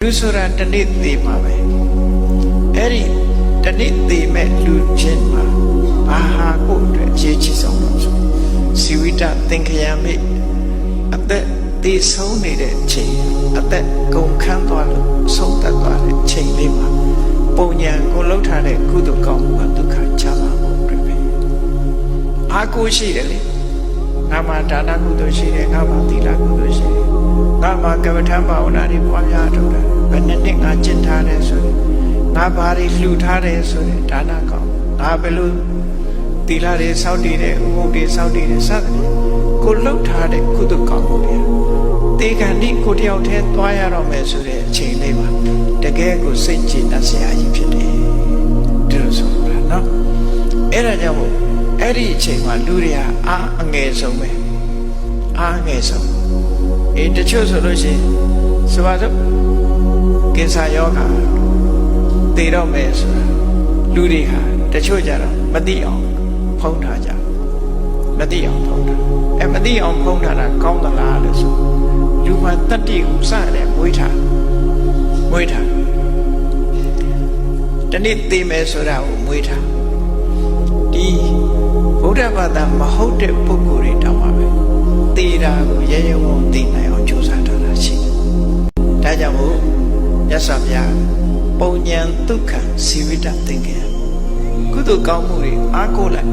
လူဆိုတာတနေ့သေးမှာပဲအဲ့ဒီတနေ့သေးမဲ့လူချင်းမှာဘာဟာကိုအတွက်အခြေချဆုံးလို့ဆိုစီဝိတသင်္ခယမိအသက်သေဆုံးနေတဲ့အချိန်အသက်ကုန်ခန်းသွားလို့ဆုံးသက်သွားတဲ့အချိန်လေးမှာပုံညာကိုလှုပ်ထားတဲ့ကုသိုလ်ကောင်းမှုကဒုက္ခချမ်းသာမှုတွေပဲအာကိုရှိတယ်လေငါမှာဒါနကုသိုလ်ရှိတယ်ငါမှာသီလကုသိုလ်ရှိတယ်ငါမှာကမ္မထဘာဝနာတွေပွားများထုတ်တယ်ဘယ်နှစ်ငါကျင့်ထားတယ်ဆိုရင်ငါဘာတွေလှူထားတယ်ဆိုရင်ဒါနကောင်းငါဘယ်လိုသီလတွေစောင့်တည်တယ်ဥပုသ်တွေစောင့်တည်တယ်စသဖြင့်ကိုလှုပ်ထားတဲ့ကုသိုလ်ကောင်းမှုတွေတေခန္ဒီကိုတယောက်တည်းသွားရတော့မယ်ဆိုတဲ့အချိန်လေးမှာတကယ်ကိုစိတ်ကြည်တတ်စရာကြီးဖြစ်တယ်ဒီလိုဆိုတာနော်အဲ့ဒါကြောင့်မို့အဲ့ဒီအချိန်မှာလူတွေကအားအငယ်ဆုံးပဲအားအငယ်ဆုံးတချို့ဆိုလို့ရှိရင်ဆိုပါစို့ကင်ဆာယောဂါသေတော့မယ်ဆိုတာလူတွေဟာတချို့ကြတော့မသိအောင်ဖုံးထားကြမသိအောင်ဖုံးထားမသိအောင်ဖုံးထားတာကောင်းသလားလို့ဆိုလူမှတတ္တိကိုစတယ်မွေးထားတနေ့သေမယ်ဆိုတာကိုမွေးထားဒီဗုဒ္ဓဘာသာမဟုတ်တဲ့ပုဂ္ဂိုလ်တွေတောင်မှပဲသေတာကိုရဲရဲဝံ့သိနိုင်အောင်ကြိုးစားထားတာရှိတယ်ဒါကြောင့်မို့မြတ်စွာဘုရားပုံဉ္ဇဒုက္ခစီဝိတသင်္ကေကုသိုလ်ကောင်းမှုတွေအားကိုးလိုက်